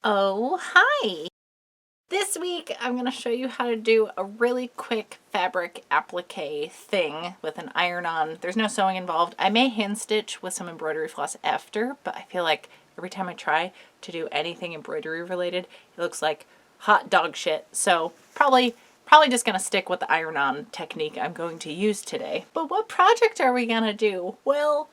Oh, hi! This week I'm going to show you how to do a really quick fabric applique thing with an iron-on. There's no sewing involved. I may hand stitch with some embroidery floss after, but I feel like every time I try to do anything embroidery related, it looks like hot dog shit. So probably just going to stick with the iron-on technique I'm going to use today. But what project are we going to do? Well,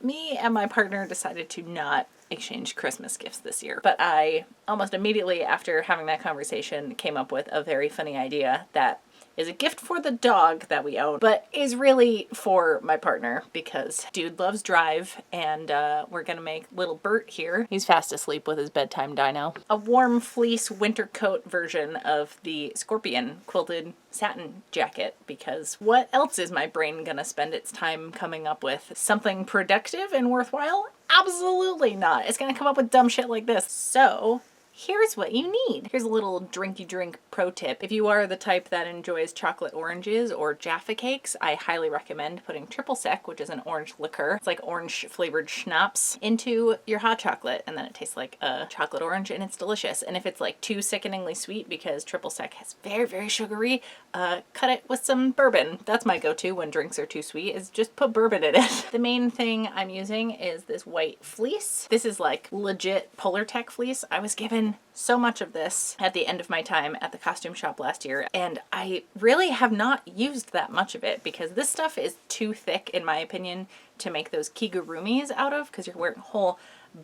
me and my partner decided to not exchange Christmas gifts this year. But I almost immediately after having that conversation came up with a very funny idea that is a gift for the dog that we own, but is really for my partner because dude loves drive, and we're gonna make little Bert here. He's fast asleep with his bedtime dino. A warm fleece winter coat version of the Scorpion quilted satin jacket, because what else is my brain gonna spend its time coming up with? Something productive and worthwhile? Absolutely not. It's gonna come up with dumb shit like this. So here's what you need. Here's a little drinky drink pro tip. If you are the type that enjoys chocolate oranges or Jaffa cakes, I highly recommend putting triple sec, which is an orange liqueur. It's like orange flavored schnapps, into your hot chocolate, and then it tastes like a chocolate orange and it's delicious. And if it's like too sickeningly sweet because triple sec has very sugary, cut it with some bourbon. That's my go-to when drinks are too sweet, is just put bourbon in it. The main thing I'm using is this white fleece. This is like legit Polartec fleece. I was given so much of this at the end of my time at the costume shop last year, and I really have not used that much of it because this stuff is too thick, in my opinion, to make those kigurumis out of, because you're wearing a whole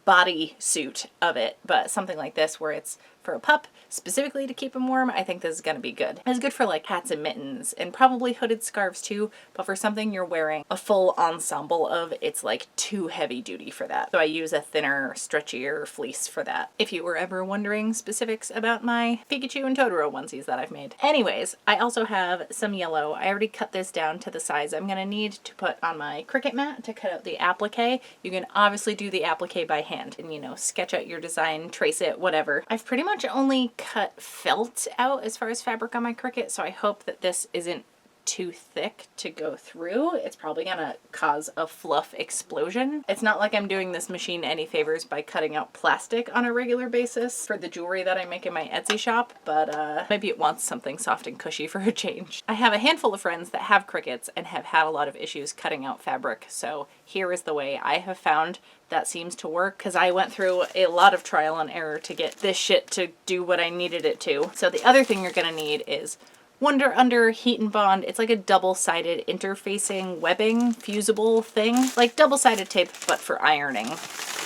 body suit of it. But something like this where it's for a pup specifically to keep him warm, I think this is going to be good. It's good for like hats and mittens and probably hooded scarves too, but for something you're wearing a full ensemble of, it's like too heavy duty for that. So I use a thinner, stretchier fleece for that, if you were ever wondering specifics about my Pikachu and Totoro onesies that I've made. Anyways, I also have some yellow. I already cut this down to the size I'm going to need to put on my Cricut mat to cut out the applique. You can obviously do the applique by hand and, you know, sketch out your design, trace it, whatever. I've pretty much only cut felt out as far as fabric on my Cricut, so I hope that this isn't too thick to go through. It's probably gonna cause a fluff explosion. It's not like I'm doing this machine any favors by cutting out plastic on a regular basis for the jewelry that I make in my Etsy shop, but maybe it wants something soft and cushy for a change. I have a handful of friends that have Cricuts and have had a lot of issues cutting out fabric, so here is the way I have found that seems to work, because I went through a lot of trial and error to get this shit to do what I needed it to. So the other thing you're gonna need is Wonder Under Heat and Bond. It's like a double-sided interfacing webbing fusible thing, like double-sided tape but for ironing.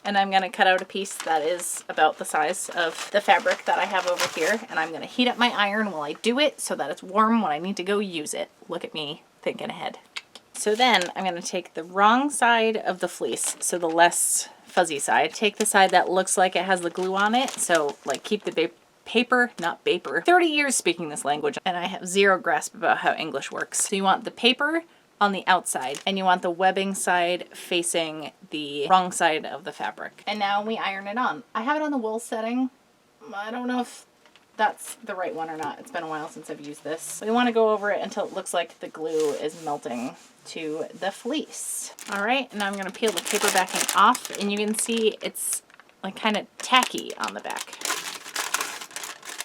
And I'm gonna cut out a piece that is about the size of the fabric that I have over here, and I'm gonna heat up my iron while I do it so that it's warm when I need to go use it. Look at me thinking ahead. So then I'm going to take the wrong side of the fleece, so the less fuzzy side. Take the side that looks like it has the glue on it, so like keep the paper, not vapor. 30 years speaking this language and I have zero grasp about how English works. So you want the paper on the outside and you want the webbing side facing the wrong side of the fabric. And now we iron it on. I have it on the wool setting. I don't know if that's the right one or not. It's been a while since I've used this. We want to go over it until it looks like the glue is melting to the fleece. All right, now I'm going to peel the paper backing off, and you can see it's like kind of tacky on the back.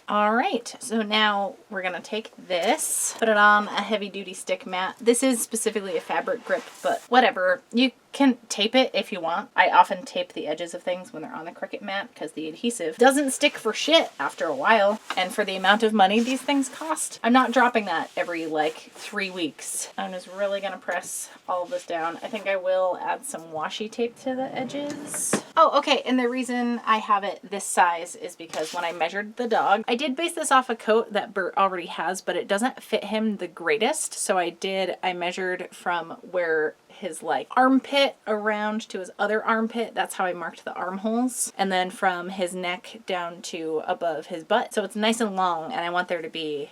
All right, so now we're gonna take this, put it on a heavy duty stick mat. This is specifically a fabric grip, but whatever. You can tape it if you want. I often tape the edges of things when they're on the Cricut mat because the adhesive doesn't stick for shit after a while. And for the amount of money these things cost, I'm not dropping that every like 3 weeks. I'm just really gonna press all of this down. I think I will add some washi tape to the edges. Oh, okay, and the reason I have it this size is because when I measured the dog, I did base this off a coat that Bert already has, but it doesn't fit him the greatest. So I measured from where his like armpit around to his other armpit. That's how I marked the armholes. And then from his neck down to above his butt. So it's nice and long, and I want there to be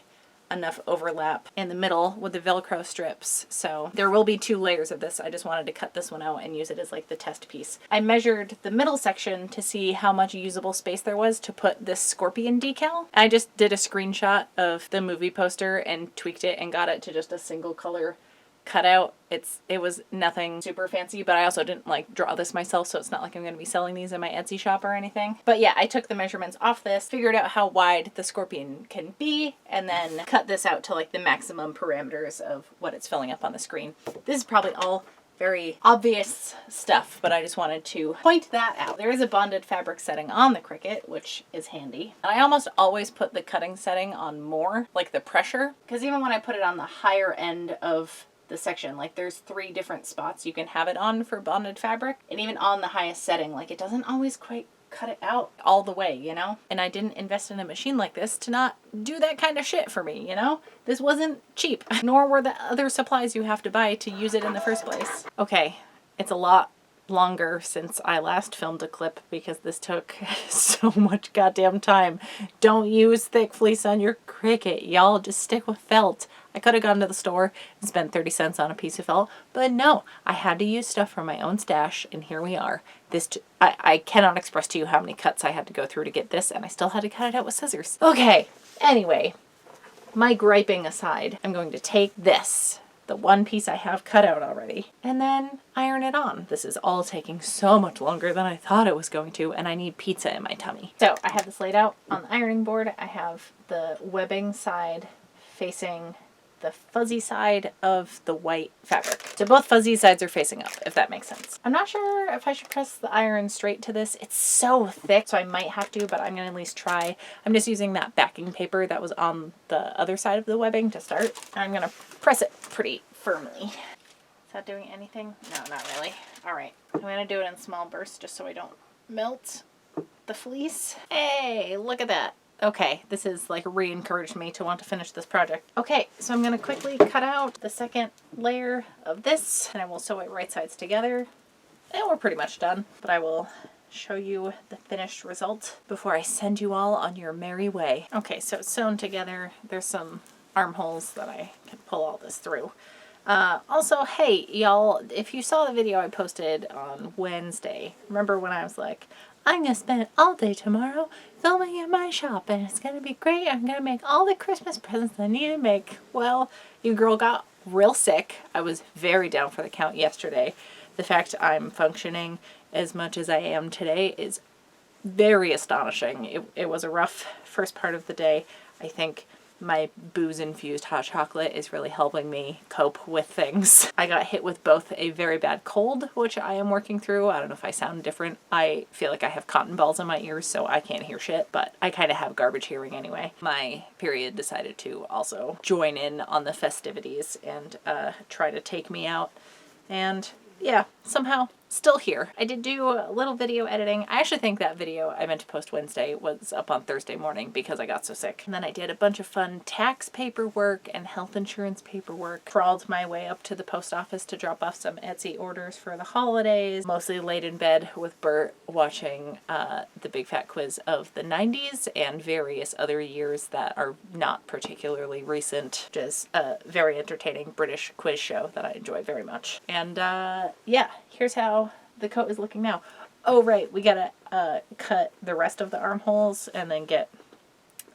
enough overlap in the middle with the Velcro strips. So there will be 2 layers of this. I just wanted to cut this one out and use it as like the test piece. I measured the middle section to see how much usable space there was to put this Scorpion decal. I just did a screenshot of the movie poster and tweaked it and got it to just a single color cutout. It was nothing super fancy, but I also didn't like draw this myself, so it's not like I'm going to be selling these in my Etsy shop or anything. But yeah, I took the measurements off this, figured out how wide the scorpion can be, and then cut this out to like the maximum parameters of what it's filling up on the screen. This is probably all very obvious stuff, but I just wanted to point that out. There is a bonded fabric setting on the Cricut, which is handy. And I almost always put the cutting setting on more, like the pressure, because even when I put it on the higher end of the section, like there's 3 different spots you can have it on for bonded fabric, and even on the highest setting, like it doesn't always quite cut it out all the way, you know? And I didn't invest in a machine like this to not do that kind of shit for me, you know? This wasn't cheap, nor were the other supplies you have to buy to use it in the first place. Okay, it's a lot longer since I last filmed a clip because this took so much goddamn time. Don't use thick fleece on your Cricut, y'all. Just stick with felt. I could have gone to the store and spent 30 cents on a piece of felt, but no, I had to use stuff from my own stash, and here we are. I cannot express to you how many cuts I had to go through to get this, and I still had to cut it out with scissors. Okay, anyway, my griping aside, I'm going to take this, the one piece I have cut out already, and then iron it on. This is all taking so much longer than I thought it was going to, and I need pizza in my tummy. So I have this laid out on the ironing board. I have the webbing side facing the fuzzy side of the white fabric. So both fuzzy sides are facing up, if that makes sense. I'm not sure if I should press the iron straight to this. It's so thick, so I might have to, but I'm gonna at least try. I'm just using that backing paper that was on the other side of the webbing to start. And I'm gonna press it pretty firmly. Is that doing anything? No, not really. All right, I'm gonna do it in small bursts just so I don't melt the fleece. Hey, look at that. Okay, this has like re-encouraged me to want to finish this project. Okay, so I'm going to quickly cut out the second layer of this, and I will sew it right sides together. And we're pretty much done, but I will show you the finished result before I send you all on your merry way. Okay, so it's sewn together. There's some armholes that I can pull all this through. Also, hey, y'all, if you saw the video I posted on Wednesday, remember when I was like, I'm going to spend all day tomorrow filming in my shop and it's going to be great. I'm going to make all the Christmas presents I need to make. Well, your girl got real sick. I was very down for the count yesterday. The fact I'm functioning as much as I am today is very astonishing. It was a rough first part of the day. I think my booze-infused hot chocolate is really helping me cope with things. I got hit with both a very bad cold, which I am working through. I don't know if I sound different. I feel like I have cotton balls in my ears, so I can't hear shit, but I kind of have garbage hearing anyway. My period decided to also join in on the festivities and try to take me out. And yeah, somehow still here. I did do a little video editing. I actually think that video I meant to post Wednesday was up on Thursday morning because I got so sick. And then I did a bunch of fun tax paperwork and health insurance paperwork. Crawled my way up to the post office to drop off some Etsy orders for the holidays. Mostly laid in bed with Bert watching the Big Fat Quiz of the 90s and various other years that are not particularly recent. Just a very entertaining British quiz show that I enjoy very much. And yeah, here's how the coat is looking now. Oh right, we gotta cut the rest of the armholes and then get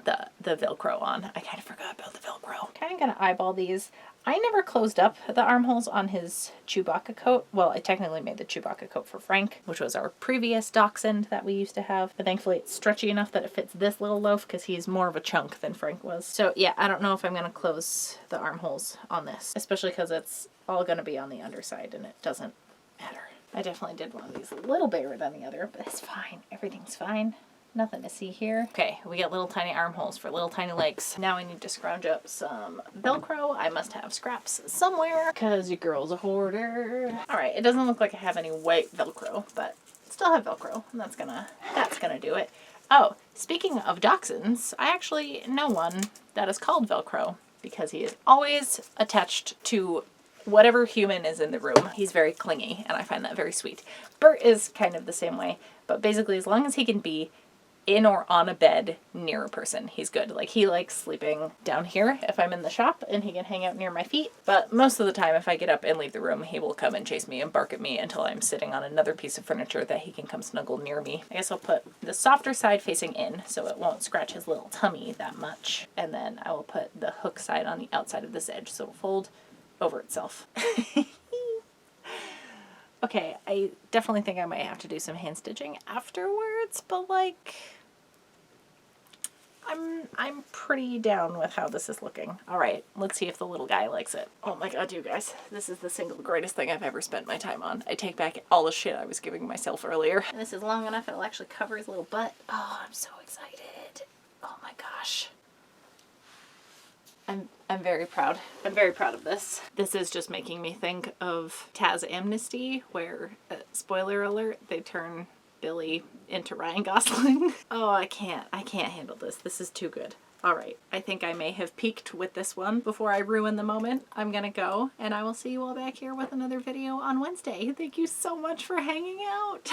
the Velcro on. I kind of forgot about the Velcro. Kind of gonna eyeball these. I never closed up the armholes on his Chewbacca coat. Well, I technically made the Chewbacca coat for Frank, which was our previous dachshund that we used to have. But thankfully it's stretchy enough that it fits this little loaf because he's more of a chunk than Frank was. So yeah, I don't know if I'm gonna close the armholes on this, especially because it's all gonna be on the underside and it doesn't matter. I definitely did one of these a little bigger than the other, but it's fine. Everything's fine. Nothing to see here. Okay, we got little tiny armholes for little tiny legs. Now we need to scrounge up some Velcro. I must have scraps somewhere because your girl's a hoarder. All right, it doesn't look like I have any white Velcro, but still have Velcro, and that's gonna do it. Oh, speaking of dachshunds, I actually know one that is called Velcro because he is always attached to whatever human is in the room. He's very clingy, and I find that very sweet. Bert is kind of the same way, but basically as long as he can be in or on a bed near a person, he's good. Like, he likes sleeping down here if I'm in the shop, and he can hang out near my feet. But most of the time, if I get up and leave the room, he will come and chase me and bark at me until I'm sitting on another piece of furniture that he can come snuggle near me. I guess I'll put the softer side facing in so it won't scratch his little tummy that much. And then I will put the hook side on the outside of this edge so it'll fold over itself. Okay, I definitely think I might have to do some hand stitching afterwards, but like, I'm pretty down with how this is looking. All right, let's see if the little guy likes it. Oh my god, you guys, this is the single greatest thing I've ever spent my time on. I take back all the shit I was giving myself earlier. And this is long enough, it'll actually cover his little butt. Oh, I'm so excited. Oh my gosh. I'm very proud. I'm very proud of this. This is just making me think of Taz Amnesty, where, spoiler alert, they turn Billy into Ryan Gosling. Oh, I can't handle this. This is too good. All right, I think I may have peaked with this one. Before I ruin the moment, I'm gonna go, and I will see you all back here with another video on Wednesday. Thank you so much for hanging out.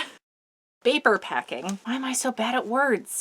Vapor packing. Why am I so bad at words?